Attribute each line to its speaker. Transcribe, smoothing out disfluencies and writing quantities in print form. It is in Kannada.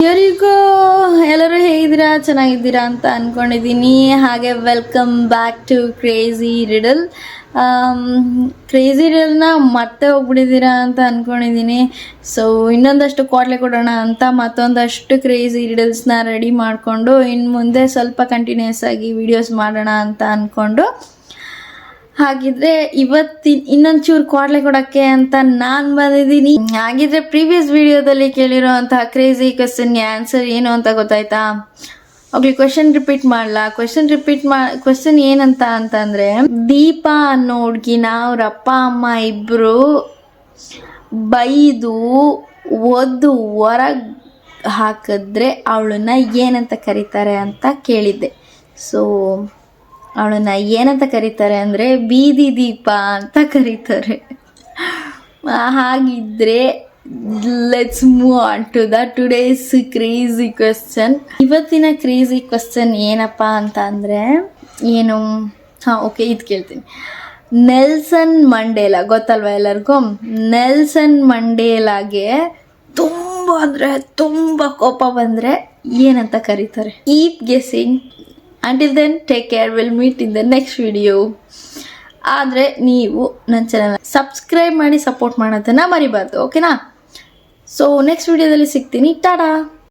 Speaker 1: ಇವರಿಗೂ ಎಲ್ಲರೂ ಹೇಗಿದ್ದೀರಾ, ಚೆನ್ನಾಗಿದ್ದೀರಾ ಅಂತ ಅನ್ಕೊಂಡಿದ್ದೀನಿ. ಹಾಗೆ welcome back to Crazy Riddle. Crazy ರಿಡಲ್ನ ಮತ್ತೆ ಹೋಗ್ಬಿಟ್ಟಿದ್ದೀರಾ ಅಂತ ಅನ್ಕೊಂಡಿದ್ದೀನಿ. ಸೊ ಇನ್ನೊಂದಷ್ಟು ಕ್ವಾಟ್ಲೆ ಕೊಡೋಣ ಅಂತ ಮತ್ತೊಂದಷ್ಟು ಕ್ರೇಜಿ ರಿಡಲ್ಸ್ನ ರೆಡಿ ಮಾಡಿಕೊಂಡು ಇನ್ನು ಮುಂದೆ ಸ್ವಲ್ಪ ಕಂಟಿನ್ಯೂಸ್ ಆಗಿ ವಿಡಿಯೋಸ್ ಮಾಡೋಣ ಅಂತ ಅಂದ್ಕೊಂಡು, ಹಾಗಿದ್ರೆ ಇನ್ನೊಂಚೂರು ಕ್ವಾಟ್ಲೆ ಕೊಡೋಕ್ಕೆ ಅಂತ ನಾನು ಬಂದಿದ್ದೀನಿ. ಹಾಗಿದ್ರೆ ಪ್ರೀವಿಯಸ್ ವಿಡಿಯೋದಲ್ಲಿ ಕೇಳಿರೋಂತಹ ಕ್ರೇಜಿ ಕ್ವೆಶ್ಚನ್ಗೆ ಆನ್ಸರ್ ಏನು ಅಂತ ಗೊತ್ತಾಯ್ತಾ? ಓಕೆ, ಕ್ವೆಶ್ಚನ್ ರಿಪೀಟ್ ಮಾಡಲಾ? ಕ್ವೆಶ್ಚನ್ ಏನಂತ ಅಂತಂದರೆ, ದೀಪ ಅನ್ನೋ ಹುಡ್ಗಿನ ಅವ್ರ ಅಪ್ಪ ಅಮ್ಮ ಇಬ್ಬರು ಬೈದು ಒದ್ದು ಹೊರಗೆ ಹಾಕಿದ್ರೆ ಅವಳನ್ನ ಏನಂತ ಕರೀತಾರೆ ಅಂತ ಕೇಳಿದ್ದೆ. ಸೊ ಅವಳನ್ನ ಏನಂತ ಕರೀತಾರೆ ಅಂದರೆ ಬೀದಿ ದೀಪ ಅಂತ ಕರೀತಾರೆ. ಹಾಗಿದ್ರೆ let's move on to the today's crazy question. ಇವತ್ತಿನ ಕ್ರೇಜಿ ಕ್ವೆಶ್ಚನ್ ಏನಪ್ಪ ಅಂತ ಅಂದರೆ ಏನು? ಓಕೆ, ಇದು ಕೇಳ್ತೀನಿ. ನೆಲ್ಸನ್ ಮಂಡೇಲಾ ಗೊತ್ತಲ್ವ ಎಲ್ಲರಿಗೂ? ನೆಲ್ಸನ್ ಮಂಡೇಲಾಗೆ ತುಂಬ ಅಂದರೆ ತುಂಬ ಕೋಪ ಬಂದರೆ ಏನಂತ ಕರೀತಾರೆ? Keep guessing. Until then, take care. We'll meet in the next video. ಆದರೆ ನೀವು ನನ್ನ ಚಾನಲ್ನ ಸಬ್ಸ್ಕ್ರೈಬ್ ಮಾಡಿ ಸಪೋರ್ಟ್ ಮಾಡೋದನ್ನು ಮರಿಬಾರ್ದು, ಓಕೆನಾ? ಸೊ ನೆಕ್ಸ್ಟ್ ವಿಡಿಯೋದಲ್ಲಿ ಸಿಗ್ತೀನಿ. ಟಾಟಾ.